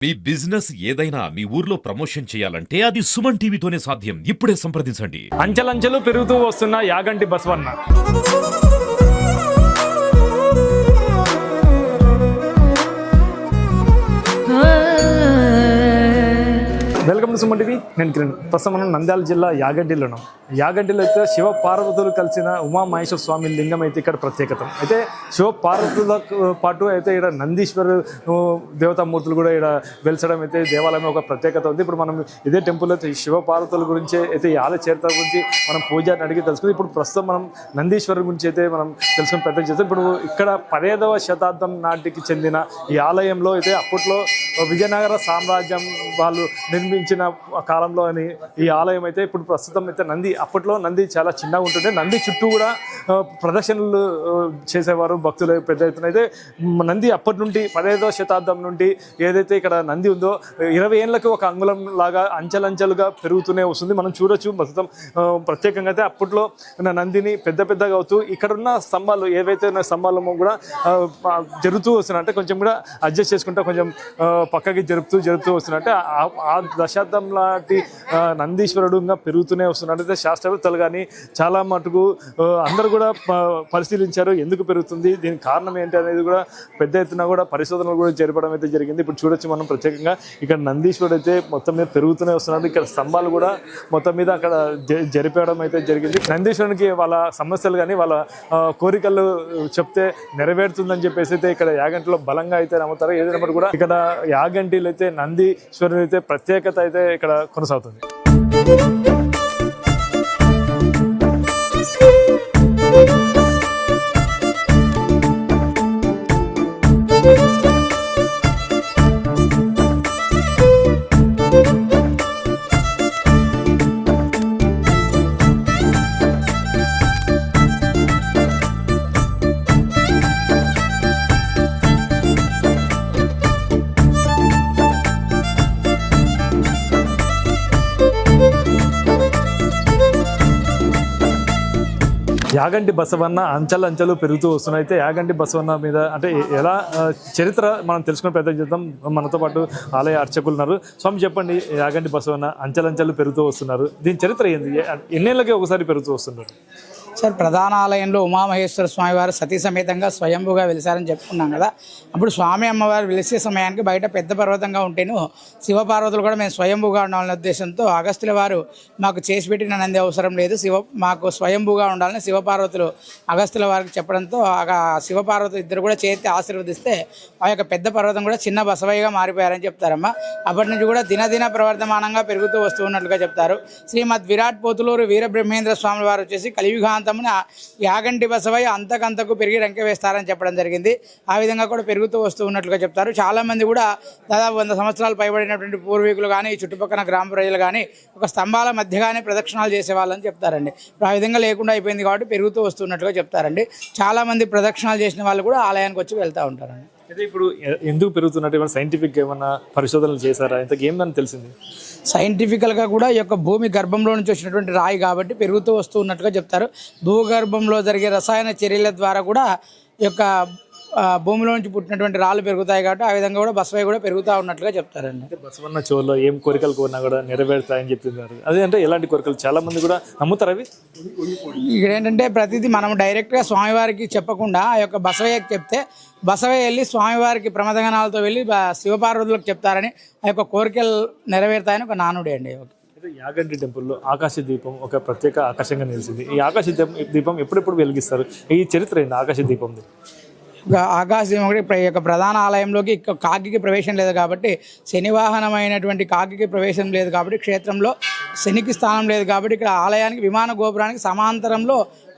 మీ business ఏదైనా మీ ఊర్లో promotion చేయాలంటే అది సుమన్ టీవీతోనే సాధ్యం. ఇప్పుడే సంప్రదించండి. అంచెలంచెలు పెరుగుతూ వస్తున్న Yaganti Basavanna. Welcome to Suman TV. నేను కిరణ్. ప్రస్తుతం మనం నంద్యాల జిల్లా యాగంటిలో ఉన్నాం. యాగంటిలో అయితే శివ పార్వతులు కలిసిన ఉమామహేశ్వర స్వామి లింగం అయితే ఇక్కడ ప్రత్యేకత. అయితే శివ పార్వతులతో పాటు అయితే ఇక్కడ నందీశ్వర దేవతామూర్తులు కూడా ఇక్కడ వెలిసడం అయితే దేవాలయం ఒక ప్రత్యేకత ఉంది. ఇప్పుడు మనం ఇదే టెంపుల్ అయితే శివ పార్వతుల గురించి అయితే ఈ ఆలయ చరిత్ర గురించి మనం పూజారిని అడిగి తెలుసుకుంది. ఇప్పుడు ప్రస్తుతం మనం నందీశ్వరు గురించి అయితే మనం తెలుసుకుని ప్రయత్నం చేస్తాం. ఇప్పుడు ఇక్కడ 15వ శతాబ్దం నాటికి చెందిన ఈ ఆలయంలో అయితే అప్పట్లో విజయనగర సామ్రాజ్యం వాళ్ళు నిర్మించిన కాలంలో అని ఈ ఆలయం అయితే ఇప్పుడు ప్రస్తుతం అయితే అప్పట్లో నంది చాలా చిన్నగా ఉంటుండే. నంది చుట్టూ కూడా ప్రదర్శనలు చేసేవారు భక్తులు పెద్ద ఎత్తున. అయితే నంది అప్పటి నుండి 15వ శతాబ్దం నుండి ఏదైతే ఇక్కడ నంది ఉందో 20 ఏళ్ళకి ఒక అంగుళం లాగా అంచెలంచెలుగా పెరుగుతూనే వస్తుంది. మనం చూడొచ్చు. ప్రస్తుతం ప్రత్యేకంగా అయితే అప్పట్లో నందిని పెద్దగా అవుతూ ఇక్కడున్న స్తంభాలు ఏవైతే ఉన్న స్తంభాలు కూడా జరుగుతూ వస్తున్నాయి. అంటే కొంచెం కూడా అడ్జస్ట్ చేసుకుంటా కొంచెం పక్కకి జరుపుతూ వస్తున్నట్టే ఆ దశాబ్దం లాంటి నందీశ్వరుడుగా పెరుగుతూనే వస్తున్నట్టు. అయితే శాస్త్రవేత్తలు కానీ చాలా మటుకు అందరూ కూడా పరిశీలించారు ఎందుకు పెరుగుతుంది, దీనికి కారణం ఏంటి అనేది కూడా పెద్ద ఎత్తున కూడా పరిశోధనలు కూడా జరపడం అయితే జరిగింది. ఇప్పుడు చూడొచ్చు మనం ప్రత్యేకంగా ఇక్కడ నందీశ్వరుడు అయితే మొత్తం మీద పెరుగుతూనే వస్తున్నారు. ఇక్కడ స్తంభాలు కూడా మొత్తం మీద అక్కడ జరిపేయడం అయితే జరిగింది. నందీశ్వరునికి వాళ్ళ సమస్యలు కానీ వాళ్ళ కోరికలు చెప్తే నెరవేరుతుందని చెప్పేసి అయితే ఇక్కడ యాగంటిలో బలంగా అయితే నమ్ముతారు. ఏదైనప్పుడు కూడా ఇక్కడ యాగంటిలో అయితే నందీశ్వరుని అయితే ప్రత్యేకత అయితే ఇక్కడ కొనసాగుతుంది. యాగంటి బసవన్న అంచెలంచెలు పెరుగుతూ వస్తున్నాయి. అయితే యాగంటి బసవన్న మీద అంటే ఎలా చరిత్ర మనం తెలుసుకునే ప్రయత్నం చేద్దాం. మనతో పాటు ఆలయ అర్చకులు ఉన్నారు. స్వామి చెప్పండి, యాగంటి బసవన్న అంచెలంచెలు పెరుగుతూ వస్తున్నారు, దీని చరిత్ర ఏంది? ఎన్నేళ్ళకి ఒకసారి పెరుగుతూ వస్తున్నారు? సార్, ప్రధాన ఆలయంలో ఉమామహేశ్వర స్వామి వారు సతీ సమేతంగా స్వయంభుగా వెలిసారని చెప్పుకున్నాం కదా. అప్పుడు స్వామి అమ్మవారు వెలిసే సమయానికి బయట పెద్ద పర్వతంగా ఉంటేను శివపార్వతులు కూడా మేము స్వయంభుగా ఉండాలనే ఉద్దేశంతో అగస్త్యుల వారు మాకు చేసి పెట్టిన నంది అవసరం లేదు, మాకు స్వయంభుగా ఉండాలని శివపార్వతులు అగస్త్యుల వారికి చెప్పడంతో శివపార్వతులు ఇద్దరు కూడా చేతి ఆశీర్వదిస్తే ఆ యొక్క పెద్ద పర్వతం కూడా చిన్న బసవయ్యగా మారిపోయారని చెప్తారమ్మా. అప్పటి నుంచి కూడా దినదిన ప్రవర్ధమానంగా పెరుగుతూ వస్తూ ఉన్నట్లుగా చెప్తారు. శ్రీమద్ విరాట్ పోతులూరు వీరబ్రహ్మేంద్ర స్వామి వారు వచ్చేసి కలియుగాంతమున యాగంటి బసవయ్య అంతకంతకు పెరిగి రంకె వేస్తారని చెప్పడం జరిగింది. ఆ విధంగా కూడా పెరుగుతూ వస్తూ ఉన్నట్లుగా చెప్తారు. చాలామంది కూడా దాదాపు 100 సంవత్సరాలు పైబడినటువంటి పూర్వీకులు కానీ చుట్టుపక్కల గ్రామ ప్రజలు కానీ ఒక స్తంభాల మధ్యగానే ప్రదక్షిణాలు చేసేవాళ్ళని చెప్తారండి. ఆ విధంగా లేకుండా అయిపోయింది కాబట్టి పెరుగుతూ వస్తున్నట్లుగా చెప్తారండి. చాలామంది ప్రదక్షిణాలు చేసిన వాళ్ళు కూడా ఆలయానికి వచ్చి వెళ్తూ ఉంటారండి. అయితే ఇప్పుడు ఎందుకు పెరుగుతున్నట్టు ఏమైనా సైంటిఫిక్ ఏమైనా పరిశోధనలు చేశారా? ఇంతకు ఏమని తెలిసింది? సైంటిఫికల్గా కూడా ఈ యొక్క భూమి గర్భంలో నుంచి వచ్చినటువంటి రాయి కాబట్టి పెరుగుతూ వస్తూ ఉన్నట్టుగా చెప్తారు. భూగర్భంలో జరిగే రసాయన చర్యల ద్వారా కూడా ఈ యొక్క భూమిలో నుంచి పుట్టినటువంటి రాళ్ళు పెరుగుతాయి కాబట్టి ఆ విధంగా కూడా బసవయ్య కూడా పెరుగుతూ ఉన్నట్లుగా చెప్తారండి. బసవన్న చెవుల్లో ఏం కోరికలు కోరినా కూడా నెరవేరుతాయని చెప్తున్నారు. అదే అంటే ఎలాంటి కోరికలు? చాలా మంది కూడా నమ్ముతారు అవి. ఇక్కడ ఏంటంటే ప్రతిదీ మనం డైరెక్ట్గా స్వామివారికి చెప్పకుండా ఆ యొక్క బసవయ్యకి చెప్తే బసవయ్య వెళ్ళి స్వామివారికి ప్రమదగణాలతో వెళ్ళి శివపార్వతులకు చెప్తారని ఆ యొక్క కోరికలు నెరవేరుతాయని ఒక నానుడి అండి. యాగంటి టెంపుల్లో ఆకాశ దీపం ఒక ప్రత్యేక ఆకర్షణగా నిలిచింది. ఈ ఆకాశ దీపం ఎప్పుడెప్పుడు వెలిగిస్తారు? ఈ చరిత్ర ఏంది ఆకాశ దీపంది? ఆకాశం ఒకటి యొక్క ప్రధాన ఆలయంలోకి కాకికి ప్రవేశం లేదు కాబట్టి, శనివాహనమైనటువంటి కాకికి ప్రవేశం లేదు కాబట్టి, క్షేత్రంలో శనికి స్థానం లేదు కాబట్టి ఇక్కడ ఆలయానికి విమాన గోపురానికి సమాంతరంలో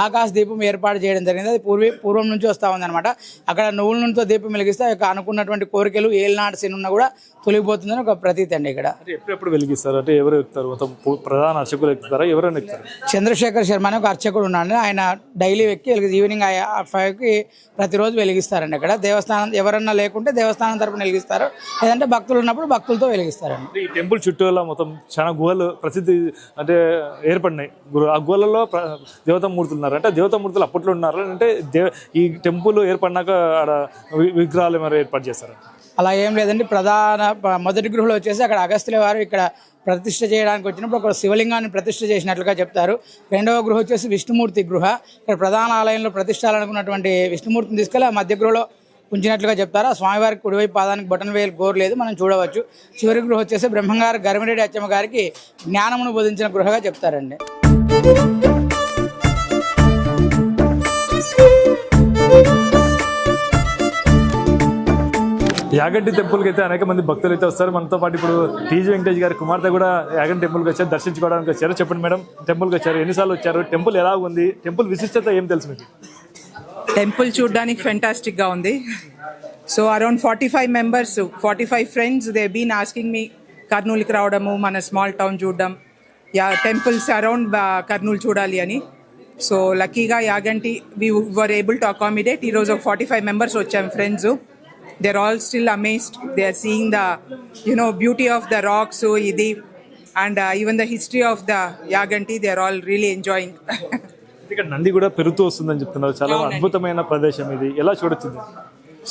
ఆకాశ దీపం ఏర్పాటు చేయడం జరిగింది. అది పూర్వం నుంచి వస్తూ ఉందన్నమాట. అక్కడ నువ్వుల నుండితో దీపం వెలిగిస్తే అనుకున్నటువంటి కోరికలు ఏలినాటి శని ఉన్నా కూడా తొలగిపోతుందని ఒక ప్రతీతి అండి. ఇక్కడ ఎప్పుడెప్పుడు వెలిగిస్తారు? అంటే ఎవరు ఎక్కుతారు? మొత్తం ప్రధాన అర్చకులు ఎక్కుతారా? ఎవరైనా ఎక్కుతారు? చంద్రశేఖర్ శర్మ అని ఒక అర్చకుడు ఉన్నాడు. ఆయన డైలీ ఎక్కి ఈవినింగ్ 5కి ప్రతిరోజు వెలిగిస్తారండి. ఇక్కడ దేవస్థానం ఎవరన్నా లేకుంటే దేవస్థానం తరపున వెలిగిస్తారు, లేదంటే భక్తులు ఉన్నప్పుడు భక్తులతో వెలిగిస్తారండి. ఈ టెంపుల్ చుట్టూ మొత్తం చాలా గుహలు ప్రసిద్ధి అంటే ఏర్పడినాయి. ఆ గుహలలో దేవతామూర్తులు ఉన్నారు. అంటే దేవతామూర్తులు అప్పట్లో ఉన్నారు. అంటే ఈ టెంపుల్ ఏర్పడినాక ఆడ విగ్రహాలు ఏమైనా ఏర్పాటు చేస్తారు? అలా ఏం లేదండి. మొదటి గృహలో వచ్చేసి అక్కడ అగస్త్యుల వారు ఇక్కడ ప్రతిష్ఠ చేయడానికి వచ్చినప్పుడు ఒక శివలింగాన్ని ప్రతిష్ఠ చేసినట్లుగా చెప్తారు. రెండవ గృహ వచ్చేసి విష్ణుమూర్తి గృహ. ఇక్కడ ప్రధాన ఆలయంలో ప్రతిష్టాలనుకున్నటువంటి విష్ణుమూర్తిని తీసుకెళ్ళి ఆ మధ్య గృహలో ఉంచినట్లుగా చెప్తారు. ఆ స్వామివారికి కుడివైపు పాదానికి బొటన వేలు గోరలేదు, మనం చూడవచ్చు. చివరి గృహ వచ్చేసి బ్రహ్మంగారు గరిమిరెడ్డి అచ్చమ్మ గారికి జ్ఞానమును బోధించిన గృహగా చెప్తారండి. యాగంటి టెంపుల్కి అయితే అనేక మంది భక్తులు అయితే వస్తారు. మనతో పాటు ఇప్పుడు టీజీ వెంకటేష్ గారి కుమార్తె కూడా యాగంటి టెంపుల్కి వచ్చారు, దర్శించుకోవడానికి వచ్చారు. చెప్పండి మేడం, టెంపుల్కి వచ్చారు, ఎన్నిసార్లు వచ్చారు, టెంపుల్ ఎలా ఉంది, టెంపుల్ విశిష్టత ఏం తెలుసు మీకు? టెంపుల్ చూడడానికి ఫెంటాస్టిక్గా ఉంది. So around 45 members, 45 friends, they been asking me కర్నూలుకి రావడము, మన స్మాల్ టౌన్ చూడడం, టెంపుల్స్ అరౌండ్ కర్నూలు చూడాలి అని. సో లక్కీగా Yaganti we were able to accommodate. ఈరోజు ఒక 45 మెంబర్స్ వచ్చాం friends. They're all still amazed. They are seeing the, beauty of the rocks, so idi, and even the history of the Yaganti. They are all really enjoying. ఇక్కడ నంది కూడా పెరుగుతూ వస్తుందని చెప్తున్నారు. చాలా అద్భుతమైన ప్రదేశం ఇది, ఎలా చూడొచ్చు?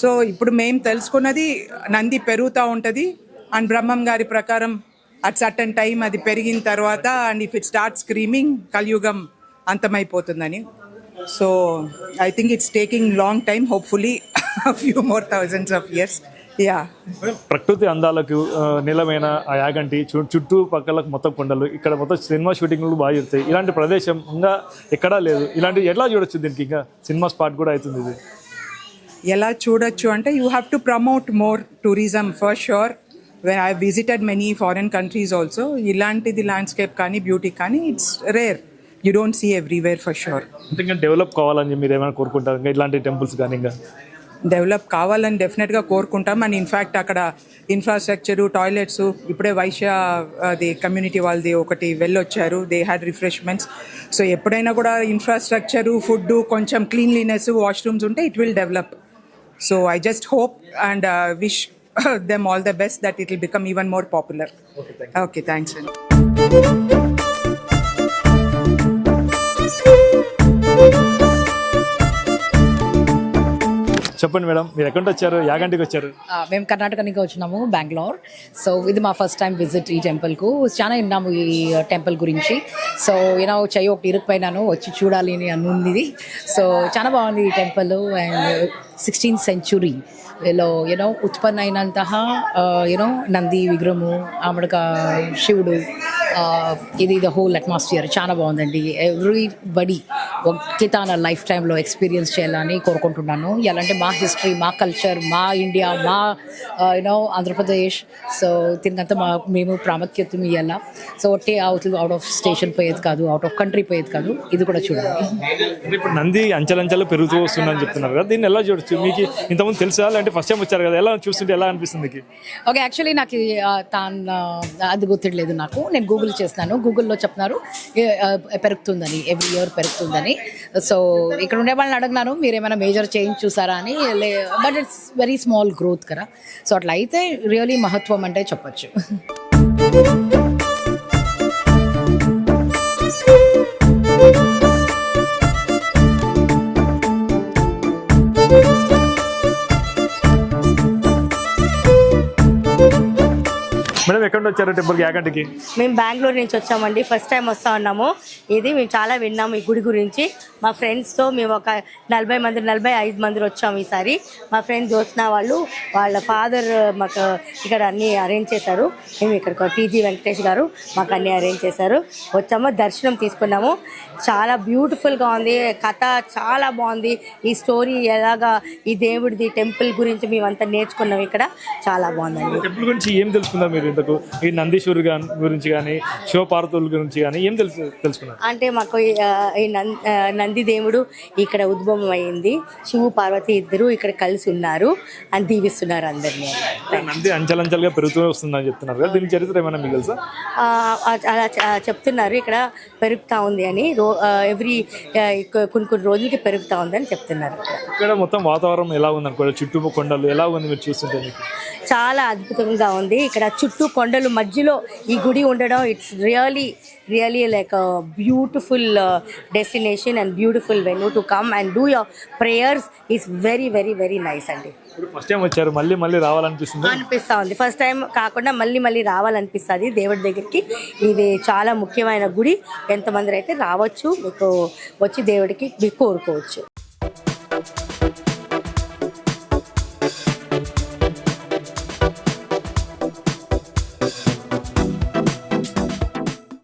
సో ఇప్పుడు మేము తెలుసుకున్నది నంది పెరుగుతూ ఉంటుంది, అండ్ బ్రహ్మం గారి ప్రకారం అట్ సర్టన్ టైం అది పెరిగిన తర్వాత and if it start screaming కలియుగం అంతమైపోతుందని. So I think it's taking long time, hopefully a few more thousands of years. Yeah. ప్రకృతి అందాలకు నిలమైన ఆ యాగంటి చుట్టూ పక్కలకు మొత్తం కొండలు, ఇక్కడ మొత్తం సినిమా షూటింగ్లు బాగా జరుగుతాయి. ఇలాంటి ప్రదేశం ఇంకా ఎక్కడా లేదు. ఇలాంటి ఎలా చూడొచ్చు? దీనికి ఇంకా సినిమా స్పాట్ కూడా అవుతుంది ఇది. ఎలా చూడొచ్చు అంటే you have to promote more tourism for sure. When I visited many foreign countries also, ఇలాంటిది ల్యాండ్స్కేప్ కానీ బ్యూటీ కానీ it's rare. You don't see everywhere for sure. ఇంకా డెవలప్ కావాలని మీరు ఏమైనా కోరుకుంటారు? ఇంకా ఇలాంటి టెంపుల్స్ కానీ ఇంకా డెవలప్ కావాలని డెఫినెట్గా కోరుకుంటాం. అండ్ ఇన్ఫ్యాక్ట్ అక్కడ ఇన్ఫ్రాస్ట్రక్చరు, టాయిలెట్స్, ఇప్పుడే వైశ్య అది కమ్యూనిటీ వాళ్ళది ఒకటి వెళ్ళొచ్చారు, దే హ్యాడ్ రిఫ్రెష్మెంట్స్. సో ఎప్పుడైనా కూడా ఇన్ఫ్రాస్ట్రక్చరు, ఫుడ్, కొంచెం క్లీన్లీనెస్, వాష్రూమ్స్ ఉంటే it will develop. So I just hope and wish them all the best that it will become even more popular. Okay, thanks అండి. చెప్పండి madam, మీరు ఎక్కడి వచ్చారు? యాగంటికి వచ్చారు? మేము కర్ణాటక నుంచి వచ్చినాము, బెంగళూరు. సో ఇది మా ఫస్ట్ టైం విజిట్ ఈ టెంపుల్కు. చాలా విన్నాము ఈ టెంపుల్ గురించి. సో చెయ్యి ఒకటి ఇరుక్కుపోయినాను, వచ్చి చూడాలి అని అనుంది. సో చాలా బాగుంది ఈ టెంపుల్. అండ్ 16th century ఉత్పన్న అయినంತಹ నంది విగ్రహము, ఆమెడక శివుడు, ఇది ద హోల్ అట్మాస్ఫియర్ చాలా బాగుందండి. ఎవ్రీబడి ఒకే తన లైఫ్ టైంలో ఎక్స్పీరియన్స్ చేయాలని కోరుకుంటున్నాను. ఎలాంటి మా హిస్టరీ, మా కల్చర్, మా ఇండియా, మా ఆంధ్రప్రదేశ్, సో దీనికంతా మేము ప్రాముఖ్యత ఇవ్వాలా. సో ఒట్టే అవుట్ ఆఫ్ స్టేషన్ పోయేది కాదు, అవుట్ ఆఫ్ కంట్రీ పోయేది కాదు, ఇది కూడా చూడాలి. ఇప్పుడు నంది అంచెలంచెలు పెరుగుతూ వస్తుందని చెప్తున్నారు కదా, దీన్ని ఎలా చూడొచ్చు? మీకు ఇంతకుముందు తెలుసా, అంటే ఫస్ట్ టైం వచ్చారు కదా, ఎలా చూస్తుంటే ఎలా అనిపిస్తుంది? ఓకే, యాక్చువల్లీ నాకు అది గుర్తులేదు నాకు. నేను గూగుల్ చేస్తున్నాను, గూగుల్లో చెప్తున్నారు పెరుగుతుందని, ఎవ్రీ ఇయర్ పెరుగుతుందని. సో ఇక్కడ ఉండే వాళ్ళని అడిగినాను, మీరు ఏమైనా మేజర్ చేంజ్ చూసారా అని. But it's very small growth కదా. సో అట్లా అయితే రియలీ మహత్వం అంటే చెప్పచ్చు. మేడం ఎక్కడ వచ్చారు టెంపుల్కి, యాగంటికి? మేము బెంగళూరు నుంచి వచ్చామండి, ఫస్ట్ టైం వస్తూ ఉన్నాము. ఇది మేము చాలా విన్నాము ఈ గుడి గురించి. మా ఫ్రెండ్స్తో మేము ఒక 45 మంది వచ్చాము ఈసారి. మా ఫ్రెండ్స్ చూసిన వాళ్ళ ఫాదర్ మాకు ఇక్కడ అన్నీ అరేంజ్ చేశారు. మేము ఇక్కడ టీజీ వెంకటేష్ గారు మాకు అన్నీ అరేంజ్ చేశారు. వచ్చాము, దర్శనం తీసుకున్నాము. చాలా బ్యూటిఫుల్గా ఉంది, కథ చాలా బాగుంది. ఈ స్టోరీ ఎలాగా ఈ దేవుడిది టెంపుల్ గురించి మేమంతా నేర్చుకున్నాం ఇక్కడ. చాలా బాగుందండి. టెంపుల్ గురించి ఏం తెలుసుకున్నారు మీరు ఇంతకు? ఈ నందీశ్వరు గురించి కానీ, శివపార్వతుల గురించి కానీ ఏం తెలుసుకున్నారు? అంటే మాకు ఈ నంది దేవుడు ఇక్కడ ఉద్భవం అయింది. శివు పార్వతి ఇద్దరు ఇక్కడ కలిసి ఉన్నారు అని దీవిస్తున్నారు అందరినీ. నంది అంచెలంచెలుగా పెరుగుతూ వస్తుందని చెప్తున్నారు కదా, దీని చరిత్ర ఏమైనా మీకు తెలుసా? అలా చెప్తున్నారు, ఇక్కడ పెరుగుతూ ఉంది అని. ఎవ్రీ కొన్ని రోజులకి పెరుగుతూ ఉంది అని చెప్తున్నారు. ఇక్కడ మొత్తం వాతావరణం ఎలా ఉంది అనుకో, చుట్టూ కొండలు ఎలా ఉంది మీరు చూస్తుంటే? చాలా అద్భుతంగా ఉంది. ఇక్కడ చుట్టూ కొండలు మధ్యలో ఈ గుడి ఉండడం, it's really like beautiful destination and beautiful venue to come and do your prayers is very nice అండి. ఇప్పుడు ఫస్ట్ టైం వచ్చారు, మళ్ళీ రావాలనిపిస్తుంది. అనిపిస్తా ఉంది. ఫస్ట్ టైం కాకుండా మళ్ళీ రావాలనిపిస్తుంది దేవుడి దగ్గరికి. ఇది చాలా ముఖ్యమైన గుడి. ఎంతమంది అయితే రావచ్చు, మీకు వచ్చి దేవుడికి మీరు కోరుకోవచ్చు.